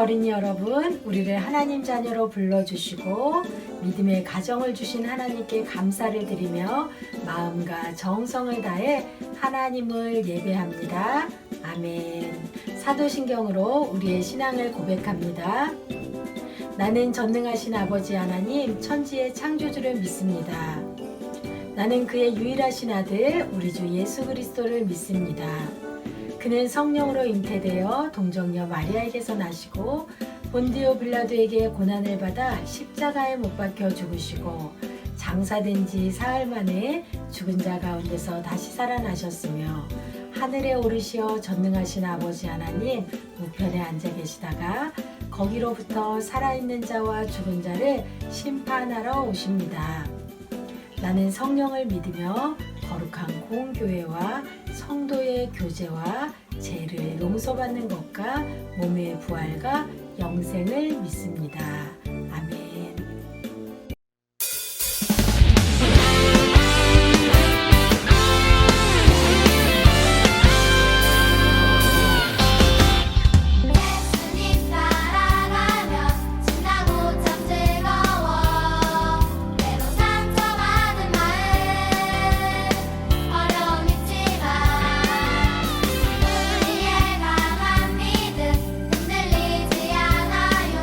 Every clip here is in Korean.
어린이 여러분, 우리를 하나님 자녀로 불러주시고 믿음의 가정을 주신 하나님께 감사를 드리며 마음과 정성을 다해 하나님을 예배합니다. 아멘. 사도신경으로 우리의 신앙을 고백합니다. 나는 전능하신 아버지 하나님, 천지의 창조주를 믿습니다. 나는 그의 유일하신 아들, 우리 주 예수 그리스도를 믿습니다. 그는 성령으로 잉태되어 동정녀 마리아에게서 나시고 본디오 빌라도에게 고난을 받아 십자가에 못 박혀 죽으시고 장사된 지 사흘 만에 죽은 자 가운데서 다시 살아나셨으며 하늘에 오르시어 전능하신 아버지 하나님 우편에 앉아 계시다가 거기로부터 살아있는 자와 죽은 자를 심판하러 오십니다. 나는 성령을 믿으며 거룩한 공교회와 성도의 교제와 죄를 용서받는 것과 몸의 부활과 영생을 믿습니다. 아멘. 예수님 따라가면 신나고 참 즐거워. 때로 상처받은 마음 어려움 있지만 우리의 강한 믿음 흔들리지 않아요.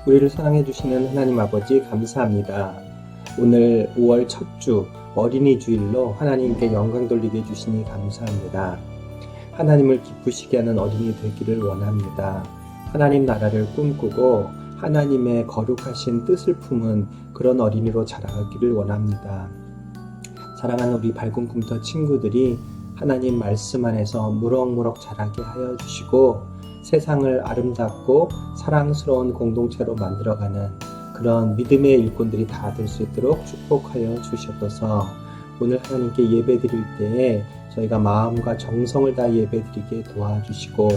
우리를 사랑해 주시는 하나님 아버지 감사합니다. 오늘 5월 첫 주 어린이 주일로 하나님께 영광 돌리게 해주시니 감사합니다. 하나님을 기쁘시게 하는 어린이 되기를 원합니다. 하나님 나라를 꿈꾸고 하나님의 거룩하신 뜻을 품은 그런 어린이로 자라기를 원합니다. 사랑하는 우리 밝은 꿈터 친구들이 하나님 말씀 안에서 무럭무럭 자라게 하여 주시고 세상을 아름답고 사랑스러운 공동체로 만들어가는 그런 믿음의 일꾼들이 다 될 수 있도록 축복하여 주시옵소서. 오늘 하나님께 예배 드릴 때에 저희가 마음과 정성을 다해 예배 드리게 도와주시고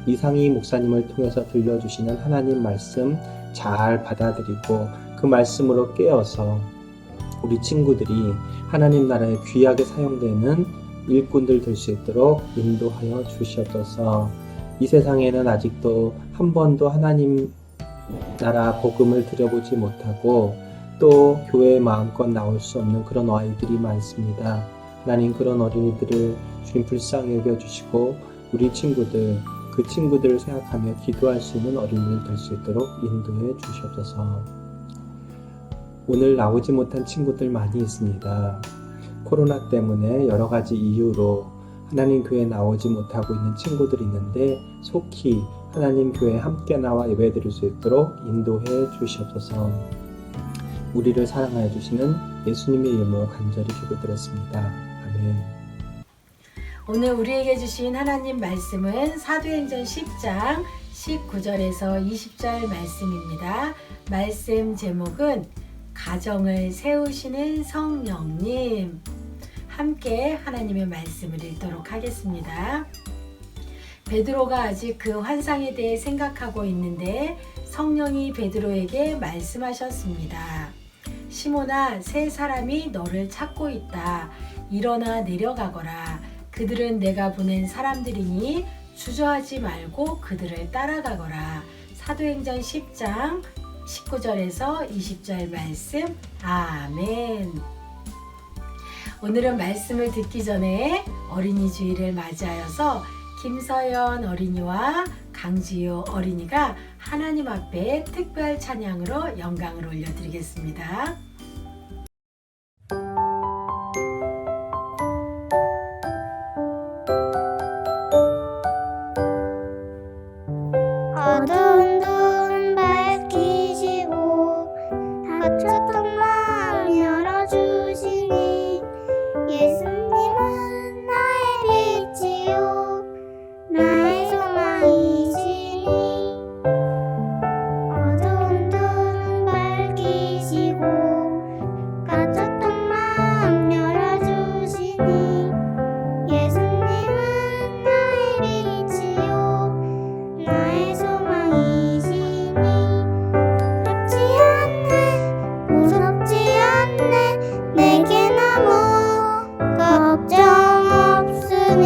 이상희 목사님을 통해서 들려주시는 하나님 말씀 잘 받아들이고 그 말씀으로 깨어서 우리 친구들이 하나님 나라에 귀하게 사용되는 일꾼들 될 수 있도록 인도하여 주시옵소서. 이 세상에는 아직도 한 번도 하나님 나라 복음을 들여보지 못하고 또 교회에 마음껏 나올 수 없는 그런 아이들이 많습니다. 하나님 그런 어린이들을 주님 불쌍히 여겨주시고 우리 친구들 그 친구들을 생각하며 기도할 수 있는 어린이들 될 수 있도록 인도해 주시옵소서. 오늘 나오지 못한 친구들 많이 있습니다. 코로나 때문에 여러 가지 이유로 하나님 교회에 나오지 못하고 있는 친구들이 있는데 속히 하나님 교회에 함께 나와 예배 드릴 수 있도록 인도해 주시옵소서. 우리를 사랑하여 주시는 예수님의 이름으로 간절히 기도드렸습니다. 아멘. 오늘 우리에게 주신 하나님 말씀은 사도행전 10장 19절에서 20절 말씀입니다. 말씀 제목은 가정을 세우시는 성령님. 함께 하나님의 말씀을 읽도록 하겠습니다. 베드로가 아직 그 환상에 대해 생각하고 있는데 성령이 베드로에게 말씀하셨습니다. 시몬아, 세 사람이 너를 찾고 있다. 일어나 내려가거라. 그들은 내가 보낸 사람들이니 주저하지 말고 그들을 따라가거라. 사도행전 10장 19절에서 20절 말씀. 아멘. 오늘은 말씀을 듣기 전에 어린이 주일을 맞이하여서 김서연 어린이와 강지효 어린이가 하나님 앞에 특별 찬양으로 영광을 올려드리겠습니다. 어두운 눈 밝히시고 닫혔던 마음 열어주시니 예수님은 나의 빛이요 나의 소망이시니 어두운 눈 밝히시고 닫혔던 마음 열어주시니 예수님은 나의 빛이요 나의 소망이시니 두렵지 않네 무섭지 않네 내게 너무 걱정 없으니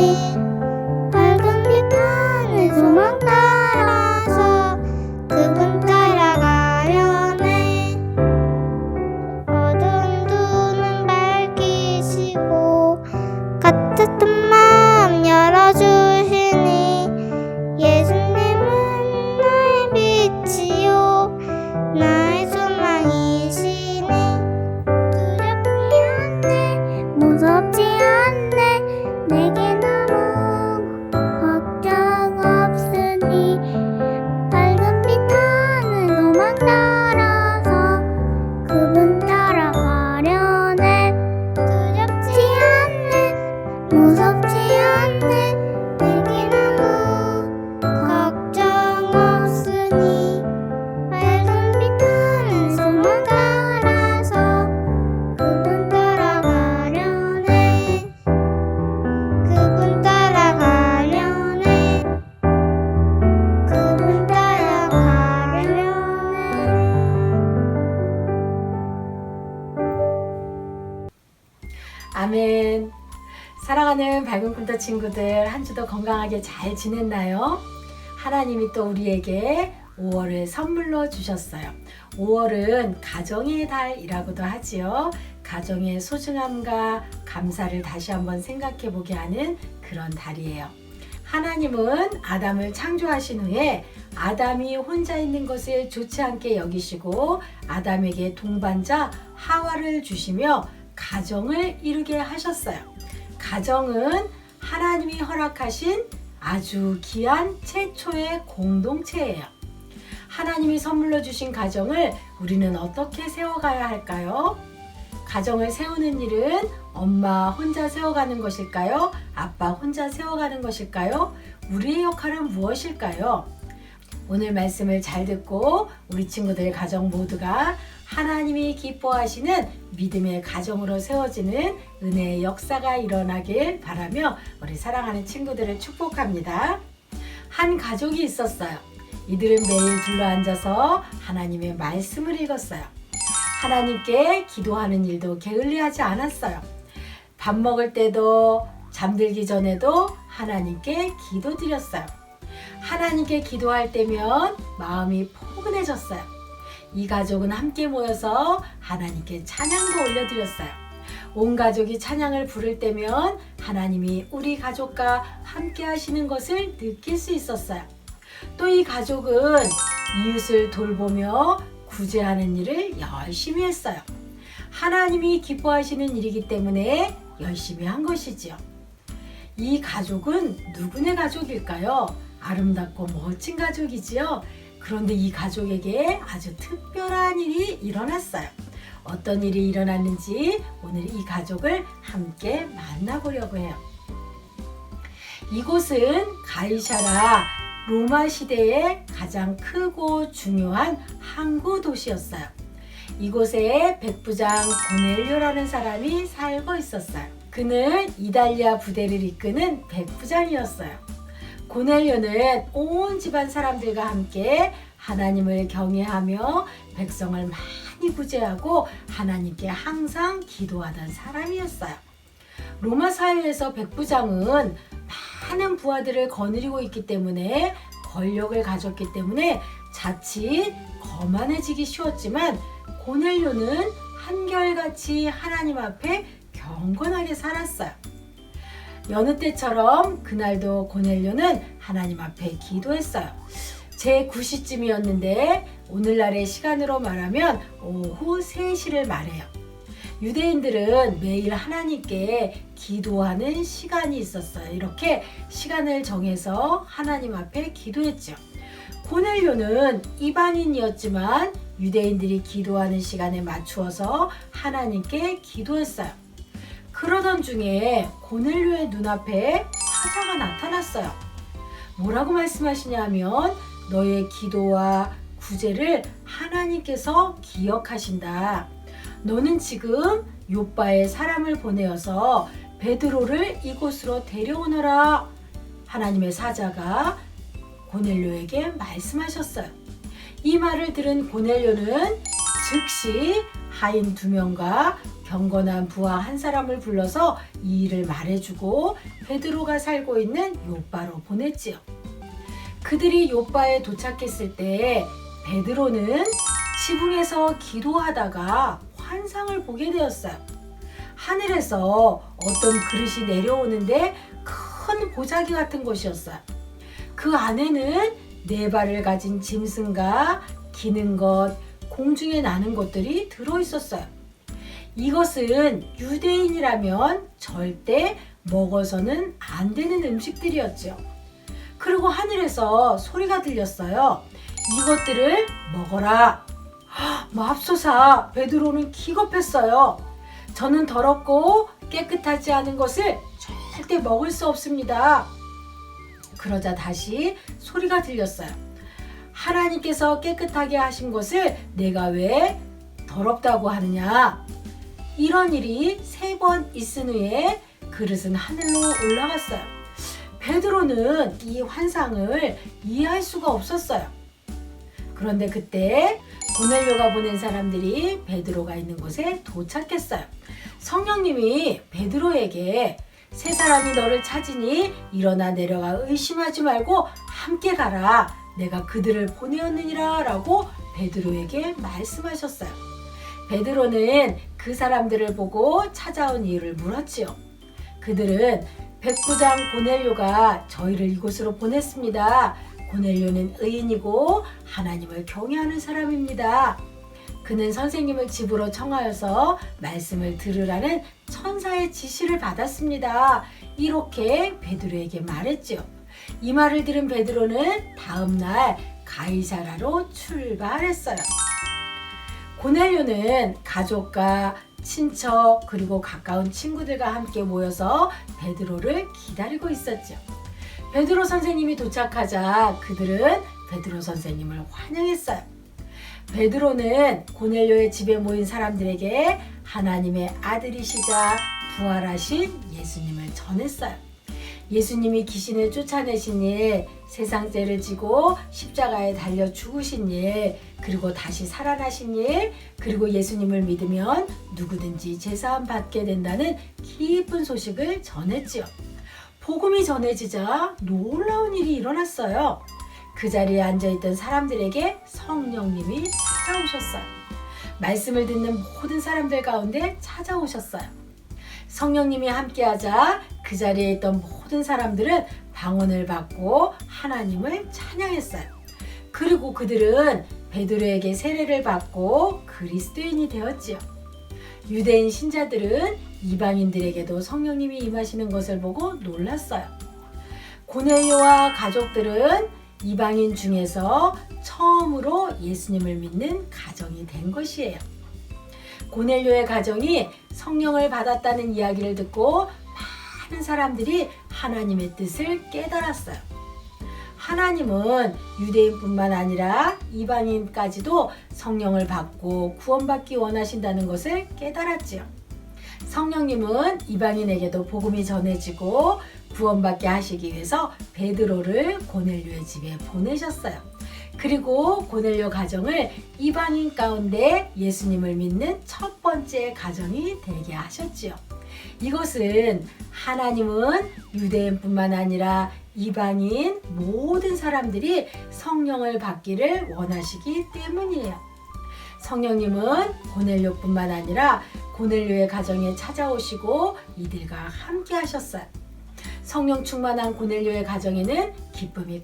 밝은 빛하는 소망 따라서 그분 따라가려네 어두운 눈은 밝히시고 갇혔던 마음 열어주시니 예수님은 나의 빛이요 나의 소망이시니 두렵지 않네 무섭지 않네 내게 너무 걱정 없으니 밝은 빛하는 소망 따라서 그분 따라가려네 두렵지 않네 무섭지 않네 내게 너무 걱정 없으니 밝은 빛하는 소망 따라서 그분 따라가려네 그분 따라가려네 그분 따라가려네 아멘. 사랑하는 밝은 꿈터 친구들, 한 주도 건강하게 잘 지냈나요? 하나님이 또 우리에게 5월을 선물로 주셨어요. 5월은 가정의 달이라고도 하지요. 가정의 소중함과 감사를 다시 한번 생각해 보게 하는 그런 달이에요. 하나님은 아담을 창조하신 후에 아담이 혼자 있는 것을 좋지 않게 여기시고 아담에게 동반자 하와를 주시며 가정을 이루게 하셨어요. 가정은 하나님이 허락하신 아주 귀한 최초의 공동체예요. 하나님이 선물로 주신 가정을 우리는 어떻게 세워가야 할까요? 가정을 세우는 일은 엄마 혼자 세워가는 것일까요? 아빠 혼자 세워가는 것일까요? 우리의 역할은 무엇일까요? 오늘 말씀을 잘 듣고 우리 친구들 가정 모두가 하나님이 기뻐하시는 믿음의 가정으로 세워지는 은혜의 역사가 일어나길 바라며 우리 사랑하는 친구들을 축복합니다. 한 가족이 있었어요. 이들은 매일 둘러앉아서 하나님의 말씀을 읽었어요. 하나님께 기도하는 일도 게을리하지 않았어요. 밥 먹을 때도 잠들기 전에도 하나님께 기도드렸어요. 하나님께 기도할 때면 마음이 포근해졌어요. 이 가족은 함께 모여서 하나님께 찬양도 올려드렸어요. 온 가족이 찬양을 부를 때면 하나님이 우리 가족과 함께 하시는 것을 느낄 수 있었어요. 또 이 가족은 이웃을 돌보며 구제하는 일을 열심히 했어요. 하나님이 기뻐하시는 일이기 때문에 열심히 한 것이지요. 이 가족은 누구네 가족일까요? 아름답고 멋진 가족이지요. 그런데 이 가족에게 아주 특별한 일이 일어났어요. 어떤 일이 일어났는지 오늘 이 가족을 함께 만나보려고 해요. 이곳은 가이사라 로마 시대의 가장 크고 중요한 항구 도시였어요. 이곳에 백부장 고넬료라는 사람이 살고 있었어요. 그는 이달리아 부대를 이끄는 백부장이었어요. 고넬료는 온 집안 사람들과 함께 하나님을 경외하며 백성을 많이 구제하고 하나님께 항상 기도하던 사람이었어요. 로마 사회에서 백부장은 많은 부하들을 거느리고 있기 때문에 권력을 가졌기 때문에 자칫 거만해지기 쉬웠지만 고넬료는 한결같이 하나님 앞에 경건하게 살았어요. 여느 때처럼 그날도 고넬료는 하나님 앞에 기도했어요. 제 9시쯤이었는데 오늘날의 시간으로 말하면 오후 3시를 말해요. 유대인들은 매일 하나님께 기도하는 시간이 있었어요. 이렇게 시간을 정해서 하나님 앞에 기도했죠. 고넬료는 이방인이었지만 유대인들이 기도하는 시간에 맞추어서 하나님께 기도했어요. 그러던 중에 고넬료의 눈앞에 사자가 나타났어요. 뭐라고 말씀하시냐면 너의 기도와 구제를 하나님께서 기억하신다. 너는 지금 욥바에 사람을 보내어서 베드로를 이곳으로 데려오너라. 하나님의 사자가 고넬료에게 말씀하셨어요. 이 말을 들은 고넬료는 즉시 하인 2명과 경건한 부하 한 사람을 불러서 이 일을 말해주고 베드로가 살고 있는 욥바로 보냈지요. 그들이 욥바에 도착했을 때 베드로는 지붕에서 기도하다가 환상을 보게 되었어요. 하늘에서 어떤 그릇이 내려오는데 큰 보자기 같은 것이었어요. 그 안에는 4발을 가진 짐승과 기는 것, 공중에 나는 것들이 들어있었어요. 이것은 유대인이라면 절대 먹어서는 안 되는 음식들이었죠. 그리고 하늘에서 소리가 들렸어요. 이것들을 먹어라. 맙소사, 베드로는 기겁했어요. 저는 더럽고 깨끗하지 않은 것을 절대 먹을 수 없습니다. 그러자 다시 소리가 들렸어요. 하나님께서 깨끗하게 하신 것을 내가 왜 더럽다고 하느냐. 이런 일이 3번 있은 후에 그릇은 하늘로 올라갔어요. 베드로는 이 환상을 이해할 수가 없었어요. 그런데 그때 고넬료가 보낸 사람들이 베드로가 있는 곳에 도착했어요. 성령님이 베드로에게 3 사람이 너를 찾으니 일어나 내려가 의심하지 말고 함께 가라. 내가 그들을 보내었느니라 라고 베드로에게 말씀하셨어요. 베드로는 그 사람들을 보고 찾아온 이유를 물었지요. 그들은 백부장 고넬료가 저희를 이곳으로 보냈습니다. 고넬료는 의인이고 하나님을 경외하는 사람입니다. 그는 선생님을 집으로 청하여서 말씀을 들으라는 천사의 지시를 받았습니다. 이렇게 베드로에게 말했지요. 이 말을 들은 베드로는 다음 날 가이사라로 출발했어요. 고넬료는 가족과 친척 그리고 가까운 친구들과 함께 모여서 베드로를 기다리고 있었죠. 베드로 선생님이 도착하자 그들은 베드로 선생님을 환영했어요. 베드로는 고넬료의 집에 모인 사람들에게 하나님의 아들이시자 부활하신 예수님을 전했어요. 예수님이 귀신을 쫓아내신 일, 세상 죄를 지고 십자가에 달려 죽으신 일, 그리고 다시 살아나신 일, 그리고 예수님을 믿으면 누구든지 제사함 받게 된다는 기쁜 소식을 전했지요. 복음이 전해지자 놀라운 일이 일어났어요. 그 자리에 앉아있던 사람들에게 성령님이 찾아오셨어요. 말씀을 듣는 모든 사람들 가운데 찾아오셨어요. 성령님이 함께하자 그 자리에 있던 모든 사람들은 방언을 받고 하나님을 찬양했어요. 그리고 그들은 베드로에게 세례를 받고 그리스도인이 되었지요. 유대인 신자들은 이방인들에게도 성령님이 임하시는 것을 보고 놀랐어요. 고넬료와 가족들은 이방인 중에서 처음으로 예수님을 믿는 가정이 된 것이에요. 고넬료의 가정이 성령을 받았다는 이야기를 듣고 많은 사람들이 하나님의 뜻을 깨달았어요. 하나님은 유대인뿐만 아니라 이방인까지도 성령을 받고 구원받기 원하신다는 것을 깨달았지요. 성령님은 이방인에게도 복음이 전해지고 구원받게 하시기 위해서 베드로를 고넬료의 집에 보내셨어요. 그리고 고넬료 가정을 이방인 가운데 예수님을 믿는 첫 번째 가정이 되게 하셨지요. 이것은 하나님은 유대인뿐만 아니라 이방인 모든 사람들이 성령을 받기를 원하시기 때문이에요. 성령님은 고넬료뿐만 아니라 고넬료의 가정에 찾아오시고 이들과 함께 하셨어요. 성령 충만한 고넬료의 가정에는 기쁨이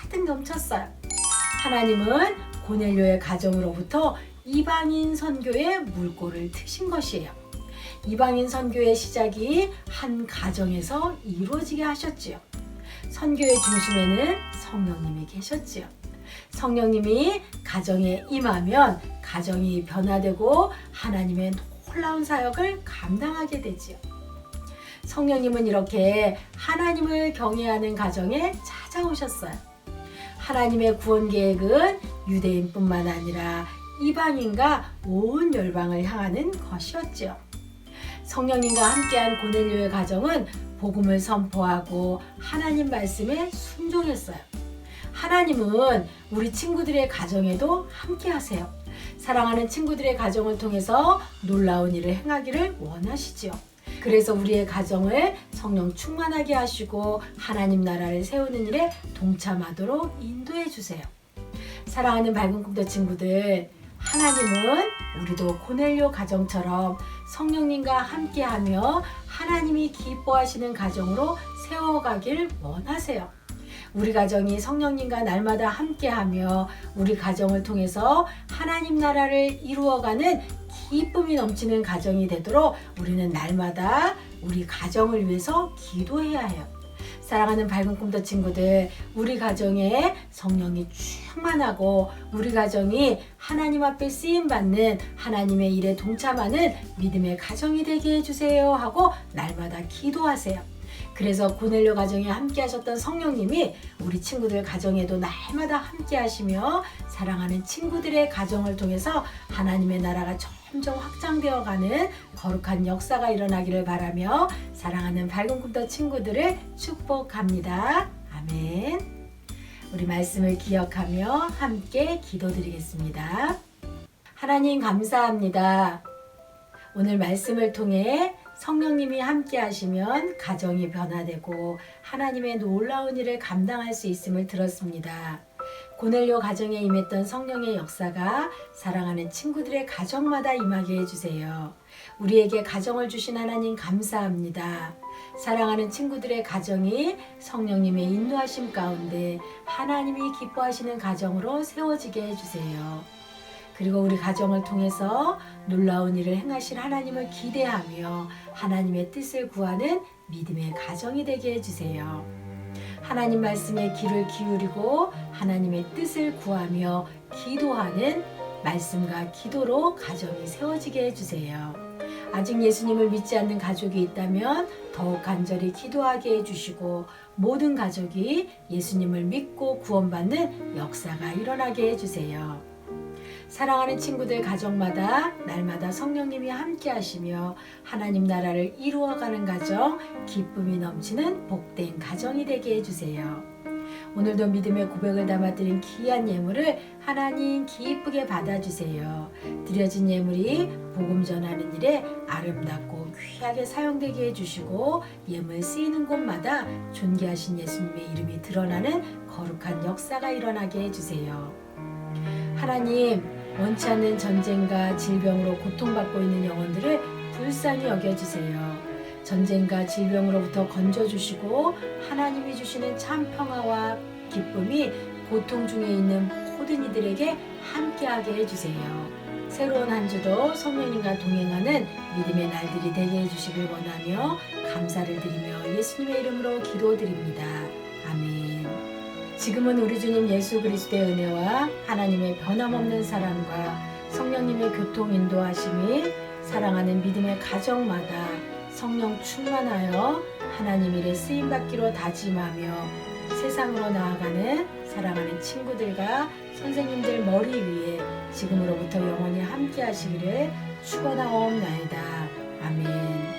가득 넘쳤어요. 하나님은 고넬료의 가정으로부터 이방인 선교의 물꼬를 트신 것이에요. 이방인 선교의 시작이 한 가정에서 이루어지게 하셨지요. 선교의 중심에는 성령님이 계셨지요. 성령님이 가정에 임하면 가정이 변화되고 하나님의 놀라운 사역을 감당하게 되지요. 성령님은 이렇게 하나님을 경외하는 가정에 찾아오셨어요. 하나님의 구원 계획은 유대인뿐만 아니라 이방인과 온 열방을 향하는 것이었지요. 성령님과 함께한 고넬료의 가정은 복음을 선포하고 하나님 말씀에 순종했어요. 하나님은 우리 친구들의 가정에도 함께 하세요. 사랑하는 친구들의 가정을 통해서 놀라운 일을 행하기를 원하시지요. 그래서 우리의 가정을 성령 충만하게 하시고 하나님 나라를 세우는 일에 동참하도록 인도해 주세요. 사랑하는 밝은 꿈터 친구들, 하나님은 우리도 고넬료 가정처럼 성령님과 함께하며 하나님이 기뻐하시는 가정으로 세워가길 원하세요. 우리 가정이 성령님과 날마다 함께하며 우리 가정을 통해서 하나님 나라를 이루어가는 기쁨이 넘치는 가정이 되도록 우리는 날마다 우리 가정을 위해서 기도해야 해요. 사랑하는 밝은 꿈터 친구들, 우리 가정에 성령이 충만하고 우리 가정이 하나님 앞에 쓰임받는 하나님의 일에 동참하는 믿음의 가정이 되게 해주세요 하고 날마다 기도하세요. 그래서 고넬료 가정에 함께 하셨던 성령님이 우리 친구들 가정에도 날마다 함께 하시며 사랑하는 친구들의 가정을 통해서 하나님의 나라가 점점 확장되어 가는 거룩한 역사가 일어나기를 바라며 사랑하는 밝은 꿈터 친구들을 축복합니다. 아멘. 우리 말씀을 기억하며 함께 기도드리겠습니다. 하나님 감사합니다. 오늘 말씀을 통해 성령님이 함께 하시면 가정이 변화되고 하나님의 놀라운 일을 감당할 수 있음을 들었습니다. 고넬료 가정에 임했던 성령의 역사가 사랑하는 친구들의 가정마다 임하게 해주세요. 우리에게 가정을 주신 하나님 감사합니다. 사랑하는 친구들의 가정이 성령님의 인도하심 가운데 하나님이 기뻐하시는 가정으로 세워지게 해주세요. 그리고 우리 가정을 통해서 놀라운 일을 행하실 하나님을 기대하며 하나님의 뜻을 구하는 믿음의 가정이 되게 해주세요. 하나님 말씀에 귀를 기울이고 하나님의 뜻을 구하며 기도하는 말씀과 기도로 가정이 세워지게 해주세요. 아직 예수님을 믿지 않는 가족이 있다면 더욱 간절히 기도하게 해주시고 모든 가족이 예수님을 믿고 구원받는 역사가 일어나게 해주세요. 사랑하는 친구들 가정마다 날마다 성령님이 함께 하시며 하나님 나라를 이루어가는 가정, 기쁨이 넘치는 복된 가정이 되게 해주세요. 오늘도 믿음의 고백을 담아드린 귀한 예물을 하나님 기쁘게 받아주세요. 드려진 예물이 복음 전하는 일에 아름답고 귀하게 사용되게 해주시고 예물 쓰이는 곳마다 존귀하신 예수님의 이름이 드러나는 거룩한 역사가 일어나게 해주세요. 하나님, 원치 않는 전쟁과 질병으로 고통받고 있는 영혼들을 불쌍히 여겨주세요. 전쟁과 질병으로부터 건져주시고 하나님이 주시는 참 평화와 기쁨이 고통 중에 있는 모든 이들에게 함께하게 해주세요. 새로운 한 주도 성령님과 동행하는 믿음의 날들이 되게 해주시길 원하며 감사를 드리며 예수님의 이름으로 기도드립니다. 아멘. 지금은 우리 주님 예수 그리스도의 은혜와 하나님의 변함없는 사랑과 성령님의 교통 인도하심이 사랑하는 믿음의 가정마다 성령 충만하여 하나님 일에 쓰임받기로 다짐하며 세상으로 나아가는 사랑하는 친구들과 선생님들 머리 위에 지금으로부터 영원히 함께 하시기를 축원하옵나이다. 아멘.